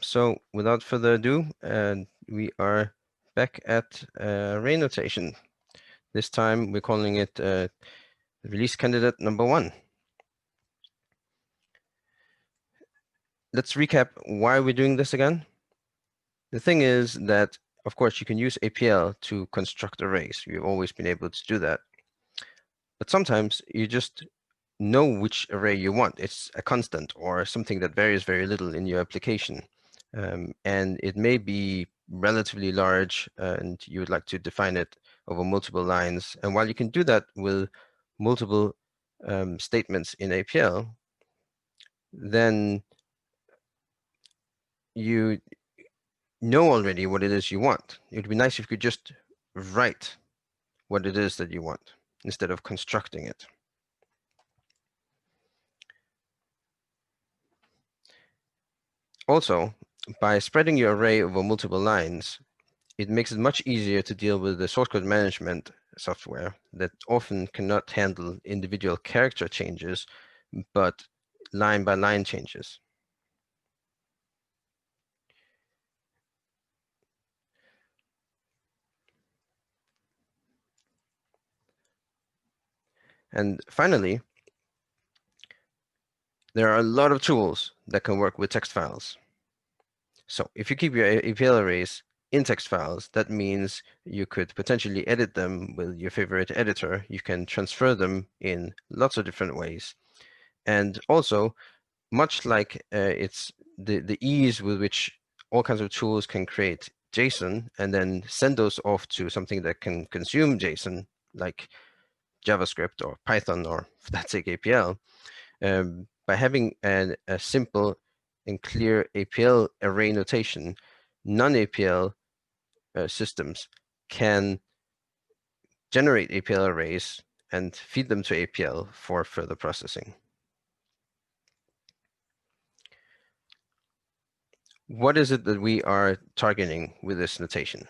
So without further ado, we are back at array notation. This time we're calling it release candidate number 1. Let's recap why we're doing this again. The thing is that, of course, you can use APL to construct arrays. You've always been able to do that. But sometimes you just know which array you want. It's a constant or something that varies very little in your application. And it may be relatively large and you would like to define it over multiple lines. And while you can do that with multiple statements in APL, then you know already what it is you want. It would be nice if you could just write what it is that you want instead of constructing it. Also, by spreading your array over multiple lines, it makes it much easier to deal with the source code management software that often cannot handle individual character changes, but line by line changes. And finally, there are a lot of tools that can work with text files. So if you keep your APL arrays in text files, that means you could potentially edit them with your favorite editor. You can transfer them in lots of different ways. And also, much like it's the ease with which all kinds of tools can create JSON and then send those off to something that can consume JSON, like JavaScript or Python or, for that sake, APL, by having a simple and clear APL array notation, non-APL systems can generate APL arrays and feed them to APL for further processing. What is it that we are targeting with this notation?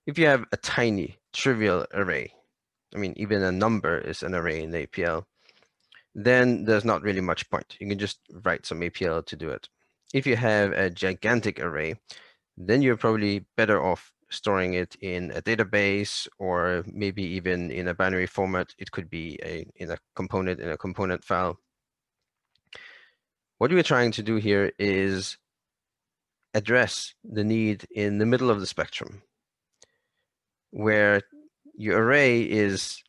If you have a tiny, trivial array, I mean, even a number is an array in APL, then there's not really much point. You can just write some APL to do it. If you have a gigantic array, then you're probably better off storing it in a database or maybe even in a binary format. It could be in a component file. What we're trying to do here is address the need in the middle of the spectrum, where your array is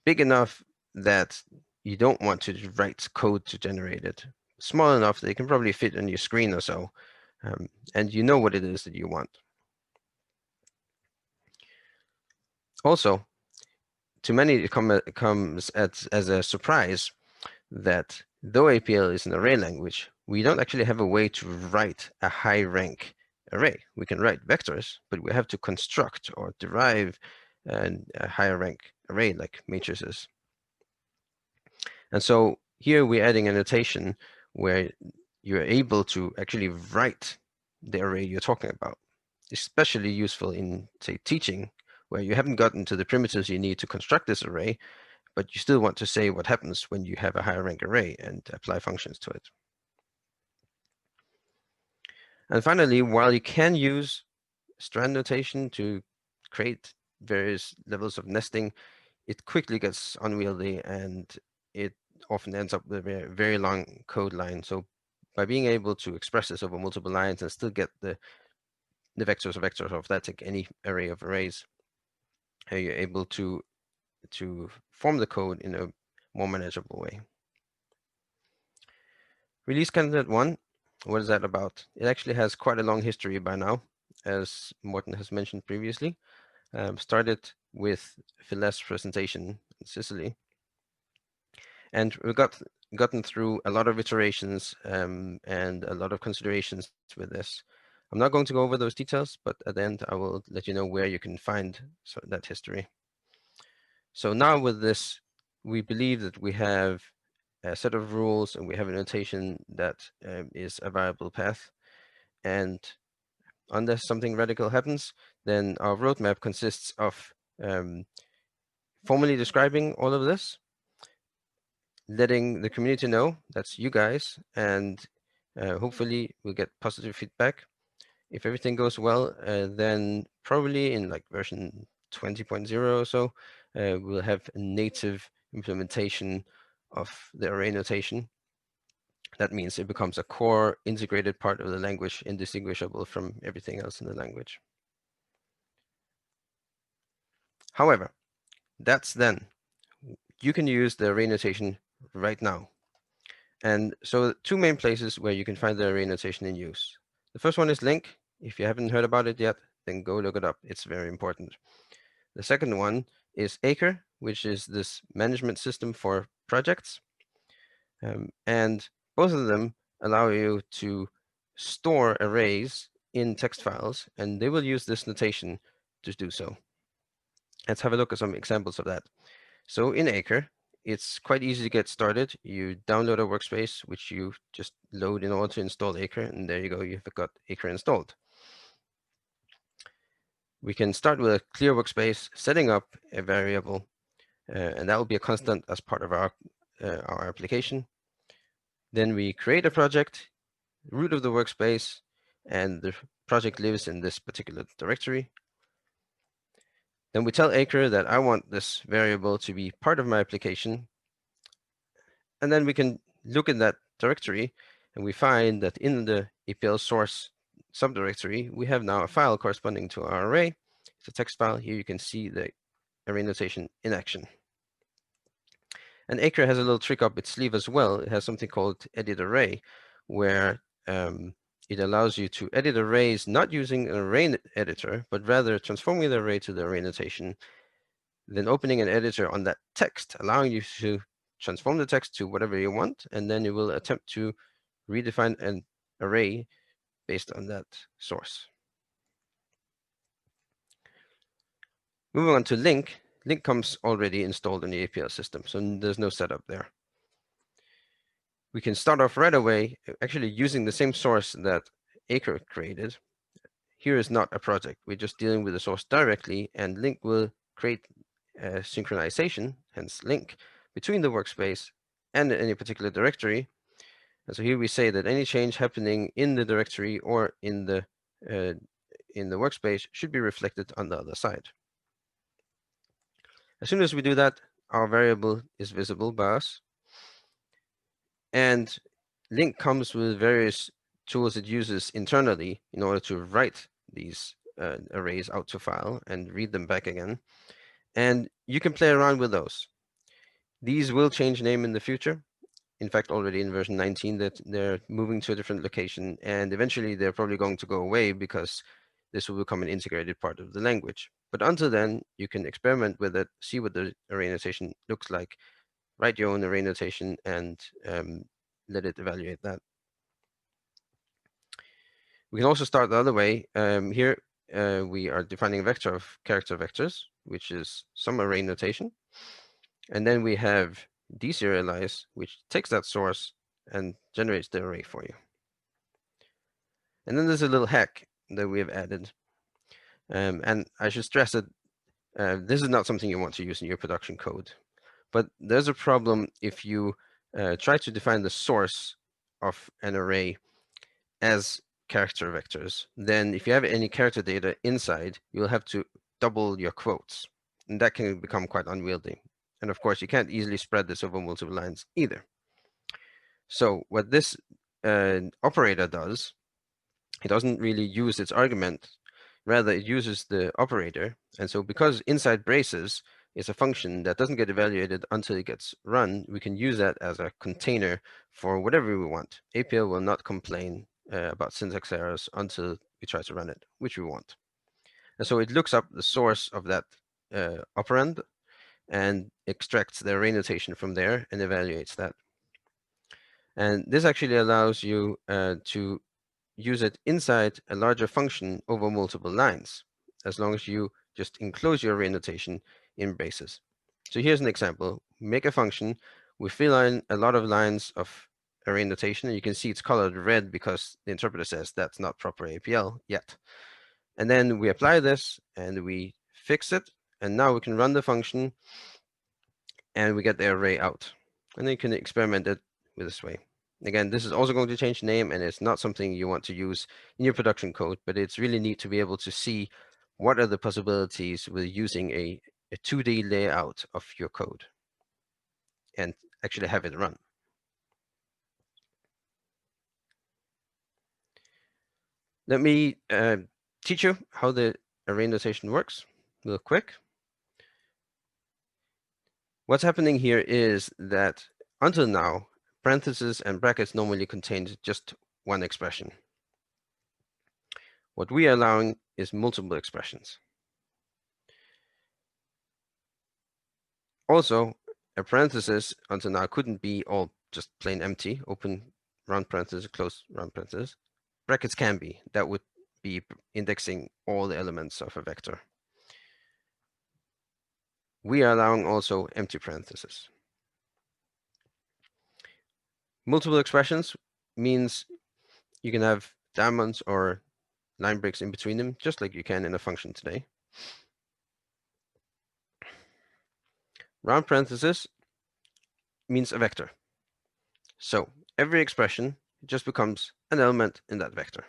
big enough that you don't want to write code to generate it, small enough that it can probably fit on your screen or so, and you know what it is that you want. Also, to many, it comes as a surprise that though APL is an array language, we don't actually have a way to write a high rank array. We can write vectors, but we have to construct or derive a higher rank array like matrices. And so here we're adding a notation where you're able to actually write the array you're talking about, especially useful in, say, teaching, where you haven't gotten to the primitives you need to construct this array, but you still want to say what happens when you have a higher rank array and apply functions to it. And finally, while you can use strand notation to create various levels of nesting, it quickly gets unwieldy and it often ends up with a very long code line. So by being able to express this over multiple lines and still get the vectors of that, take any array of arrays, you're able to form the code in a more manageable way. Release candidate 1, what is that about? It actually has quite a long history by now, as Morten has mentioned previously. Started with Phil's presentation in Sicily. And we've gotten through a lot of iterations and a lot of considerations with this. I'm not going to go over those details, but at the end, I will let you know where you can find that history. So now with this, we believe that we have a set of rules and we have a notation that is a viable path. And unless something radical happens, then our roadmap consists of formally describing all of this, letting the community know, that's you guys, and Hopefully, we'll get positive feedback. If everything goes well, then probably in like version 20.0 or so, we'll have a native implementation of the array notation. That means it becomes a core integrated part of the language, indistinguishable from everything else in the language. However, that's then. You can use the array notation right now. And so 2 main places where you can find the array notation in use. The first one is LINQ. If you haven't heard about it yet, then go look it up. It's very important. The second one is Acre, which is this management system for projects. And both of them allow you to store arrays in text files, and they will use this notation to do so. Let's have a look at some examples of that. So in Acre, it's quite easy to get started. You download a workspace, which you just load in order to install Acre, and there you go, you've got Acre installed. We can start with a clear workspace, setting up a variable, and that will be a constant as part of our application. Then we create a project, root of the workspace, and the project lives in this particular directory. Then we tell Acre that I want this variable to be part of my application. And then we can look in that directory, and we find that in the APL source subdirectory, we have now a file corresponding to our array. It's a text file. Here you can see the array notation in action. And Acre has a little trick up its sleeve as well. It has something called edit array, where it allows you to edit arrays not using an array editor, but rather transforming the array to the array notation, then opening an editor on that text, allowing you to transform the text to whatever you want, and then you will attempt to redefine an array based on that source. Moving on to LINQ. LINQ comes already installed in the APL system, so there's no setup there. We can start off right away, actually using the same source that Acre created. Here is not a project. We're just dealing with the source directly, and LINQ will create a synchronization, hence LINQ, between the workspace and any particular directory. And so here we say that any change happening in the directory or in the workspace should be reflected on the other side. As soon as we do that, our variable is visible by us. And LINQ comes with various tools it uses internally in order to write these arrays out to file and read them back again. And you can play around with those. These will change name in the future. In fact, already in version 19, that they're moving to a different location, and eventually they're probably going to go away because this will become an integrated part of the language. But until then, you can experiment with it, see what the array notation looks like, write your own array notation, and let it evaluate that. We can also start the other way. Here, we are defining a vector of character vectors, which is some array notation. And then we have deserialize, which takes that source and generates the array for you. And then there's a little hack that we have added. And I should stress that this is not something you want to use in your production code. But there's a problem if you try to define the source of an array as character vectors. Then if you have any character data inside, you'll have to double your quotes. And that can become quite unwieldy. And of course, you can't easily spread this over multiple lines either. So what this operator does, it doesn't really use its argument. Rather, it uses the operator. And so because inside braces is a function that doesn't get evaluated until it gets run, we can use that as a container for whatever we want. APL will not complain about syntax errors until we try to run it, which we want. And so it looks up the source of that operand and extracts the array notation from there and evaluates that. And this actually allows you to use it inside a larger function over multiple lines, as long as you just enclose your array notation in braces. So here's an example. Make a function. We fill in a lot of lines of array notation, and you can see it's colored red because the interpreter says that's not proper APL yet. And then we apply this, and we fix it, and now we can run the function, and we get the array out. And then you can experiment it with this way. Again, this is also going to change name, and it's not something you want to use in your production code, but it's really neat to be able to see what are the possibilities with using a 2D layout of your code and actually have it run. Let me teach you how the array notation works real quick. What's happening here is that until now, parentheses and brackets normally contained just one expression. What we are allowing is multiple expressions. Also, a parenthesis until now couldn't be all just plain empty, open round parenthesis, close round parenthesis. Brackets can be. That would be indexing all the elements of a vector. We are allowing also empty parentheses. Multiple expressions means you can have diamonds or line breaks in between them, just like you can in a function today. Round parenthesis means a vector. So every expression just becomes an element in that vector.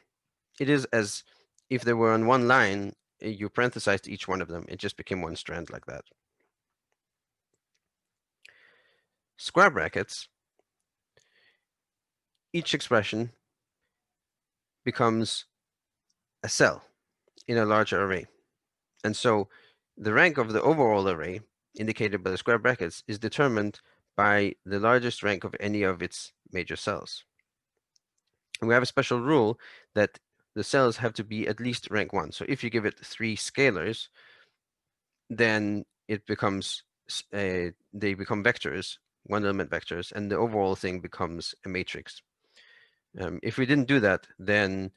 It is as if they were on one line, you parenthesized each one of them. It just became one strand like that. Square brackets, each expression becomes a cell in a larger array. And so the rank of the overall array, indicated by the square brackets, is determined by the largest rank of any of its major cells. And we have a special rule that the cells have to be at least rank 1. So if you give it 3 scalars, then it becomes they become vectors, one element vectors, and the overall thing becomes a matrix. If we didn't do that, then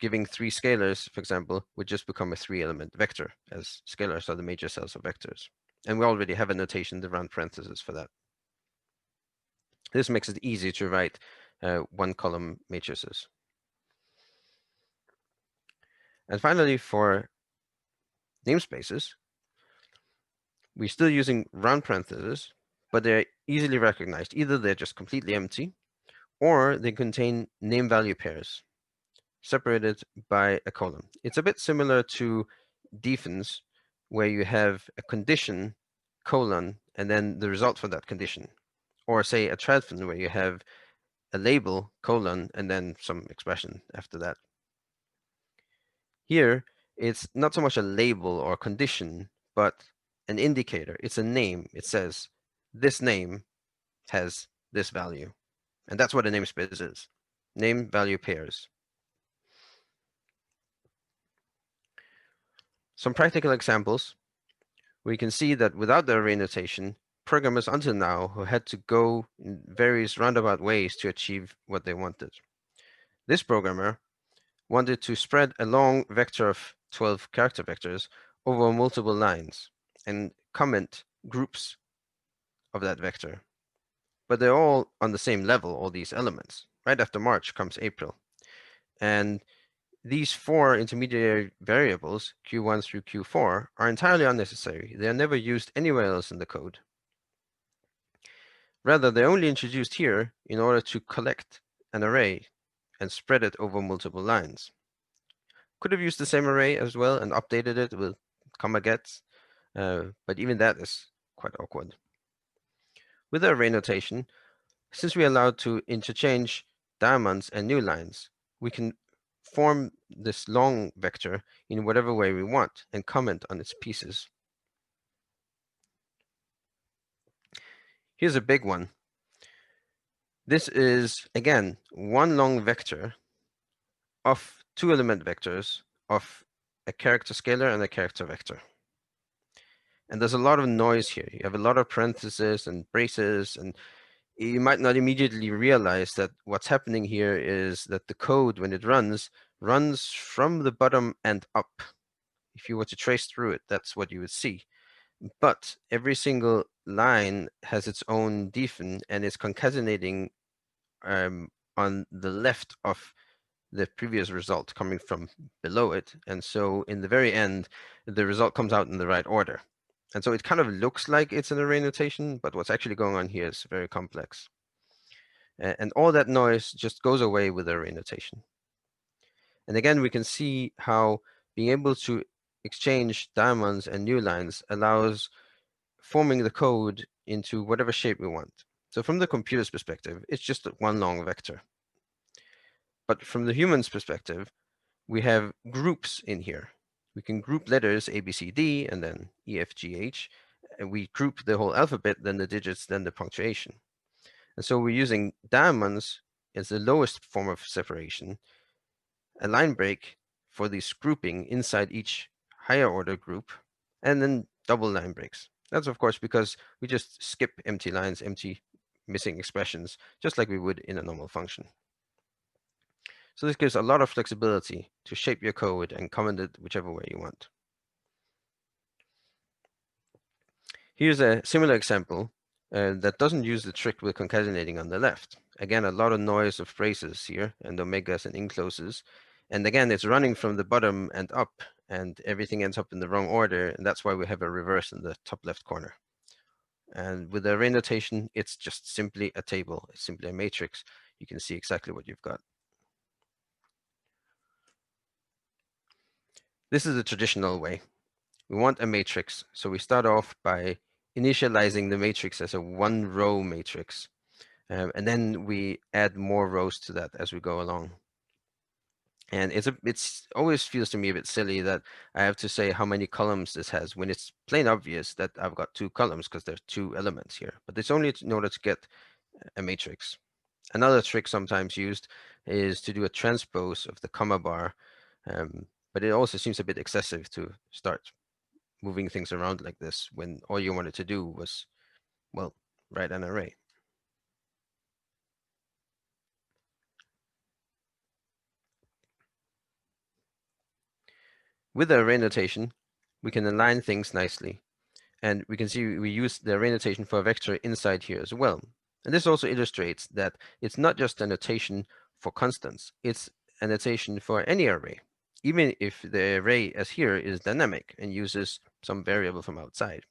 giving 3 scalars, for example, would just become a 3-element vector, as scalars are the major cells of vectors. And we already have a notation around parentheses for that. This makes it easy to write one-column matrices. And finally, for namespaces, we're still using round parentheses, but they're easily recognized. Either they're just completely empty, or they contain name value pairs separated by a colon. It's a bit similar to defns, where you have a condition, colon, and then the result for that condition. Or say a tradfn, where you have a label, colon, and then some expression after that. Here, it's not so much a label or condition, but an indicator. It's a name. It says, this name has this value. And that's what a namespace is. Name value pairs. Some practical examples. We can see that without the array notation, programmers until now who had to go in various roundabout ways to achieve what they wanted. This programmer wanted to spread a long vector of 12 character vectors over multiple lines and comment groups of that vector. But they're all on the same level, all these elements. Right after March comes April. And these 4 intermediary variables, Q1 through Q4, are entirely unnecessary. They are never used anywhere else in the code. Rather, they're only introduced here in order to collect an array and spread it over multiple lines. Could have used the same array as well and updated it with comma gets, but even that is quite awkward. With the array notation, since we are allowed to interchange diamonds and new lines, we can form this long vector in whatever way we want and comment on its pieces. Here's a big one. This is, again, one long vector of 2-element vectors of a character scalar and a character vector. And there's a lot of noise here. You have a lot of parentheses and braces, and you might not immediately realize that what's happening here is that the code, when it runs from the bottom and up. If you were to trace through it, that's what you would see. But every single line has its own dfn and is concatenating on the left of the previous result coming from below it. And so in the very end, the result comes out in the right order. And so it kind of looks like it's an array notation, but what's actually going on here is very complex. And all that noise just goes away with the array notation. And again, we can see how being able to exchange diamonds and new lines allows forming the code into whatever shape we want. So from the computer's perspective, it's just one long vector. But from the human's perspective, we have groups in here. We can group letters A, B, C, D, and then E, F, G, H. And we group the whole alphabet, then the digits, then the punctuation. And so we're using diamonds as the lowest form of separation, a line break for this grouping inside each higher order group, and then double line breaks. That's of course because we just skip empty lines, empty missing expressions, just like we would in a normal function. So this gives a lot of flexibility to shape your code and comment it whichever way you want. Here's a similar example that doesn't use the trick with concatenating on the left. Again, a lot of noise of braces here, and omegas and encloses. And again, it's running from the bottom and up, and everything ends up in the wrong order, and that's why we have a reverse in the top left corner. And with the array notation, it's just simply a table. It's simply a matrix. You can see exactly what you've got. This is the traditional way. We want a matrix, so we start off by initializing the matrix as a one-row matrix. And then we add more rows to that as we go along. And it's always feels to me a bit silly that I have to say how many columns this has when it's plain obvious that I've got 2 columns because there's 2 elements here. But it's only in order to get a matrix. Another trick sometimes used is to do a transpose of the comma bar, but it also seems a bit excessive to start moving things around like this when all you wanted to do was, well, write an array. With the array notation, we can align things nicely. And we can see we use the array notation for a vector inside here as well. And this also illustrates that it's not just a notation for constants, it's a notation for any array, even if the array as here is dynamic and uses some variable from outside.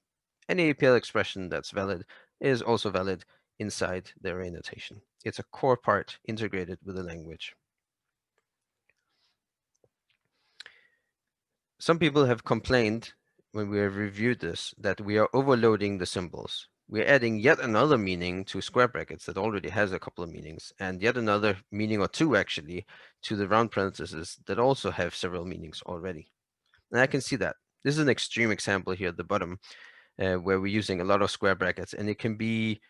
Any APL expression that's valid is also valid inside the array notation. It's a core part integrated with the language. Some people have complained when we have reviewed this that we are overloading the symbols. We're adding yet another meaning to square brackets that already has a couple of meanings, and yet another meaning or two actually to the round parentheses that also have several meanings already. And I can see that. This is an extreme example here at the bottom where we're using a lot of square brackets, and it can be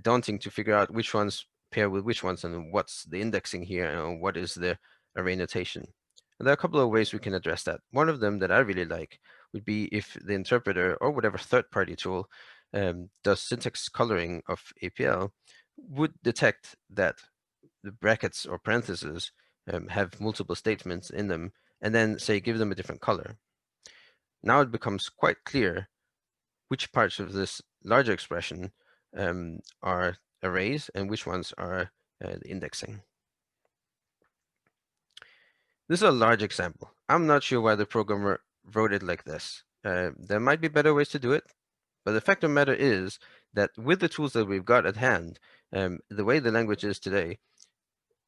daunting to figure out which ones pair with which ones and what's the indexing here and what is the array notation. And there are a couple of ways we can address that. One of them that I really like would be if the interpreter or whatever third-party tool does syntax coloring of APL would detect that the brackets or parentheses have multiple statements in them and then say give them a different color. Now it becomes quite clear which parts of this larger expression are arrays and which ones are the indexing. This is a large example. I'm not sure why the programmer wrote it like this. There might be better ways to do it, but the fact of the matter is that with the tools that we've got at hand, the way the language is today,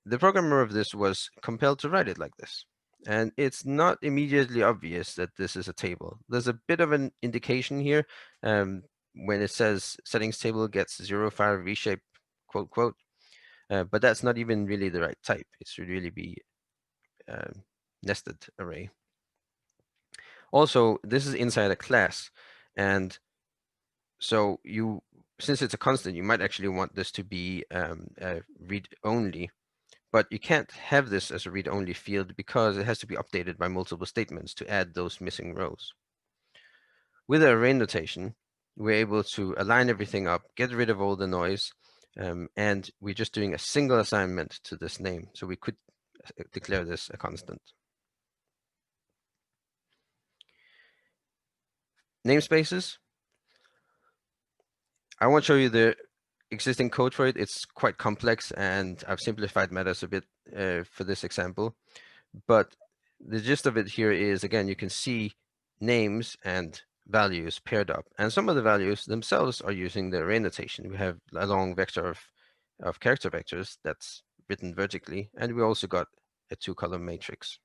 the programmer of this was compelled to write it like this. And it's not immediately obvious that this is a table. There's a bit of an indication here when it says SettingsTable gets 05 reshape, quote, quote, but that's not even really the right type. It should really be nested array. Also, this is inside a class, and so since it's a constant, you might actually want this to be read-only, but you can't have this as a read-only field because it has to be updated by multiple statements to add those missing rows. With the array notation, we're able to align everything up, get rid of all the noise, and we're just doing a single assignment to this name. So we could declare this a constant. Namespaces. I won't show you the existing code for it. It's quite complex, and I've simplified matters a bit for this example. But the gist of it here is, again, you can see names and values paired up. And some of the values themselves are using the array notation. We have a long vector of of character vectors that's written vertically, and we also got a 2-column matrix.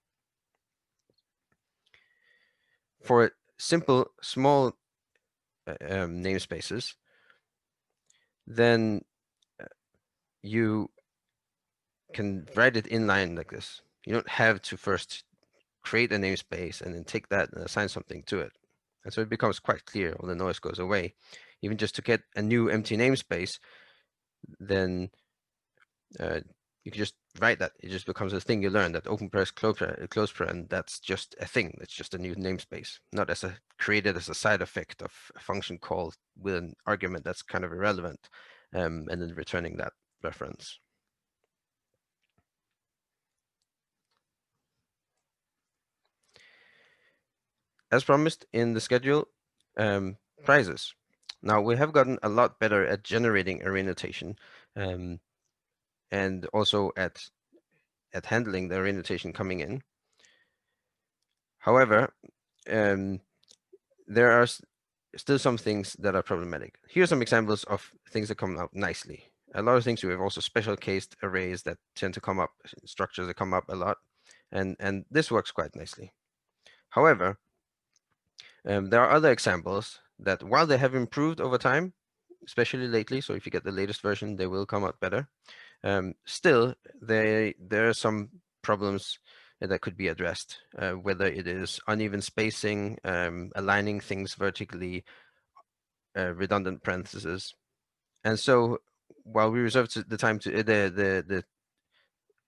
For simple, small namespaces, then you can write it inline like this. You don't have to first create a namespace and then take that and assign something to it. And so it becomes quite clear, all the noise goes away. Even just to get a new empty namespace, then you can just write that. It just becomes a thing you learn, that open press, close press, and that's just a thing. It's just a new namespace, not as created as a side effect of a function call with an argument that's kind of irrelevant, and then returning that reference. As promised in the schedule, prizes. Now we have gotten a lot better at generating array notation, and also at handling the array notation coming in. However, there are still some things that are problematic. Here are some examples of things that come out nicely. A lot of things we have also special cased arrays that tend to come up, structures that come up a lot, and this works quite nicely. However, there are other examples that, while they have improved over time, especially lately, so if you get the latest version, they will come out better. Still, there are some problems that could be addressed, whether it is uneven spacing, aligning things vertically, redundant parentheses. And so, while we reserve the time to the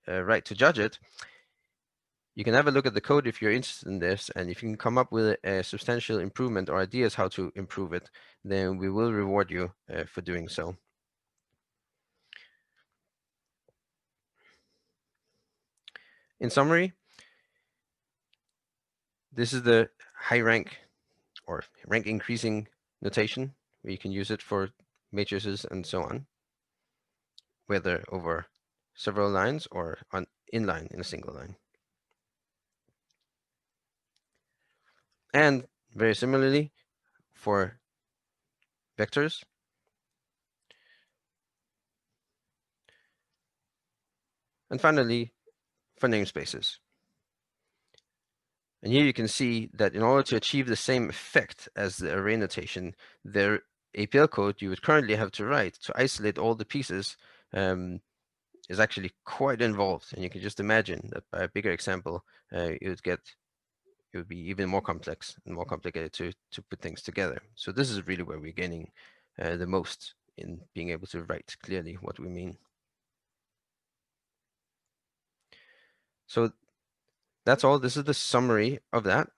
right to judge it, you can have a look at the code if you're interested in this, and if you can come up with a substantial improvement or ideas how to improve it, then we will reward you for doing so. In summary, this is the high rank or rank increasing notation, where you can use it for matrices and so on, whether over several lines or on inline in a single line. And very similarly for vectors. And finally, for namespaces. And here you can see that in order to achieve the same effect as the array notation, the APL code you would currently have to write to isolate all the pieces is actually quite involved. And you can just imagine that by a bigger example, it would be even more complex and more complicated to put things together. So this is really where we're gaining the most in being able to write clearly what we mean. So that's all. This is the summary of that.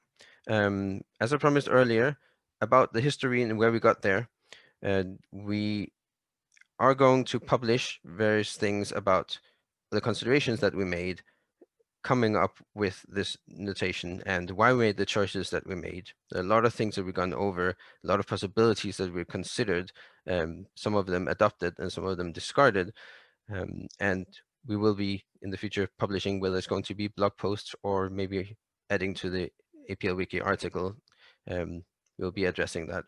As I promised earlier, about the history and where we got there, we are going to publish various things about the considerations that we made coming up with this notation and why we made the choices that we made. There are a lot of things that we've gone over, a lot of possibilities that we've considered, some of them adopted and some of them discarded. And we will be in the future publishing, whether it's going to be blog posts or maybe adding to the APL Wiki article. We'll be addressing that.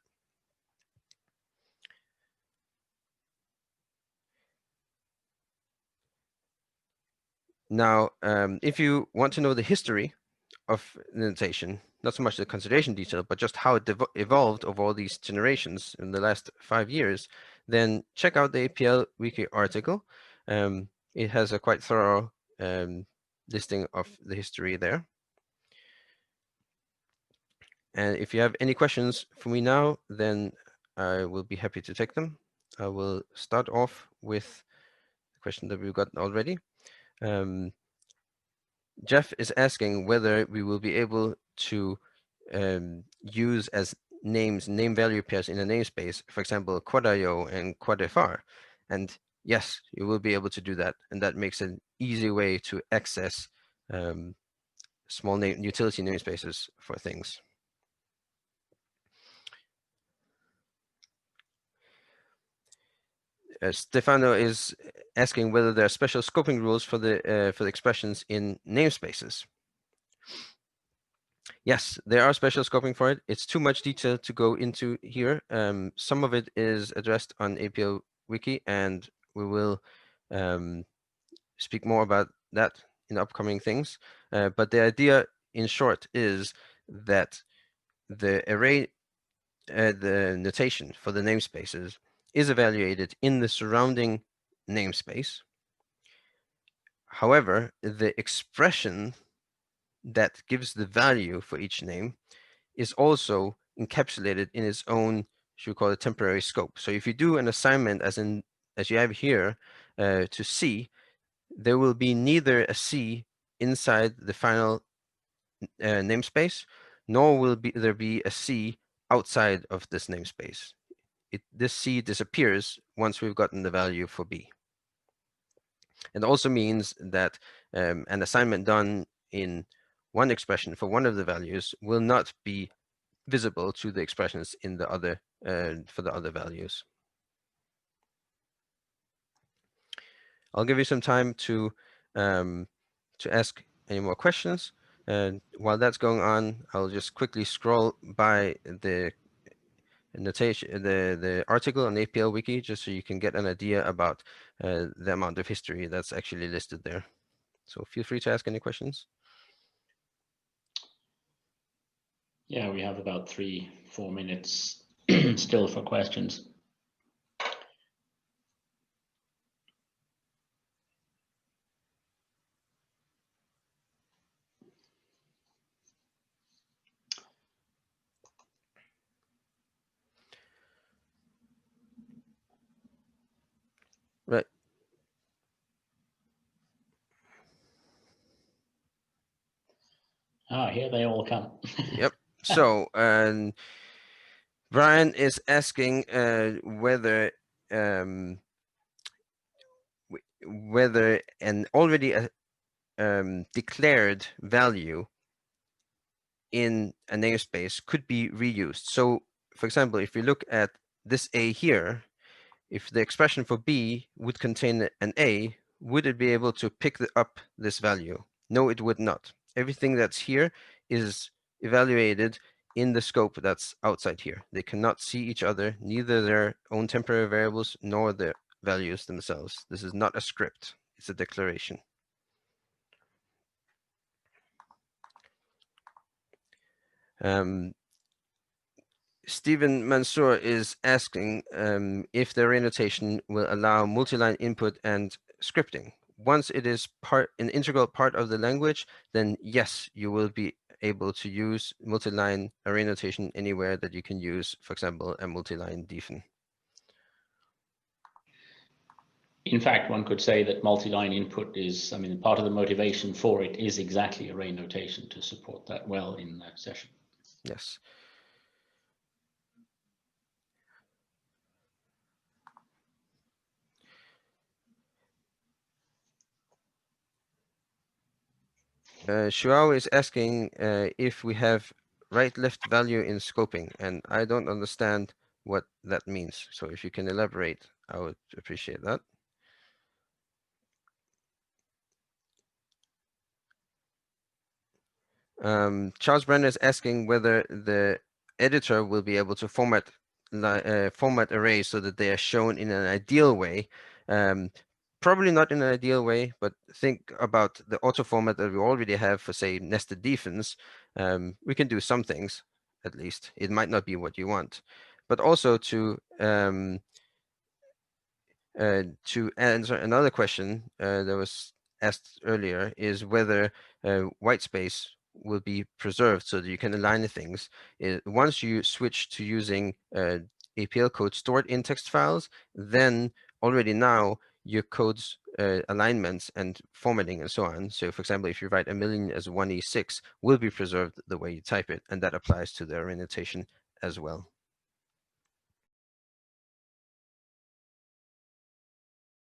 Now, if you want to know the history of notation, not so much the consideration detail, but just how it evolved over all these generations in the last 5 years, then check out the APL Wiki article. It has a quite thorough listing of the history there. And if you have any questions for me now, then I will be happy to take them. I will start off with the question that we've got already. Jeff is asking whether we will be able to use as names name value pairs in a namespace, for example, quad.io and quad.fr. And yes, you will be able to do that. And that makes an easy way to access small utility namespaces for things. Stefano is asking whether there are special scoping rules for the expressions in namespaces. Yes, there are special scoping for it. It's too much detail to go into here. Some of it is addressed on APL Wiki, and we will speak more about that in upcoming things. But the idea, in short, is that the array, the notation for the namespaces is evaluated in the surrounding namespace. However, the expression that gives the value for each name is also encapsulated in its own, should we call it, temporary scope. So if you do an assignment as you have here to C, there will be neither a C inside the final namespace, nor will there be a C outside of this namespace. This C disappears once we've gotten the value for B. It also means that an assignment done in one expression for one of the values will not be visible to the expressions in the other for the other values. I'll give you some time to ask any more questions. And while that's going on, I'll just quickly scroll by the notation, the article on APL Wiki, just so you can get an idea about the amount of history that's actually listed there. So feel free to ask any questions. Yeah, we have about 3-4 minutes still for questions. Right. Ah, here they all come. Yep. So, Brian is asking whether an already declared value in a namespace could be reused. So, for example, if we look at this A here, if the expression for B would contain an A, would it be able to pick up this value? No, it would not. Everything that's here is evaluated in the scope that's outside here. They cannot see each other, neither their own temporary variables nor the values themselves. This is not a script, it's a declaration. Stephen Mansour is asking if the array notation will allow multi-line input and scripting. Once it is an integral part of the language, then yes, you will be able to use multi-line array notation anywhere that you can use, for example, a multi-line defn. In fact, one could say that multi-line input is, part of the motivation for it is exactly array notation to support that well in that session. Yes. Shuao is asking if we have right-left value in scoping, and I don't understand what that means. So if you can elaborate, I would appreciate that. Charles Brenner is asking whether the editor will be able to format arrays so that they are shown in an ideal way. Probably not in an ideal way, but think about the auto format that we already have for, say, nested defns. We can do some things, at least. It might not be what you want, but also to answer another question that was asked earlier is whether white space will be preserved so that you can align things. Once you switch to using APL code stored in text files, then already now your code's alignments and formatting and so on. So for example, if you write 1,000,000 as 1E6 will be preserved the way you type it, and that applies to the array notation as well.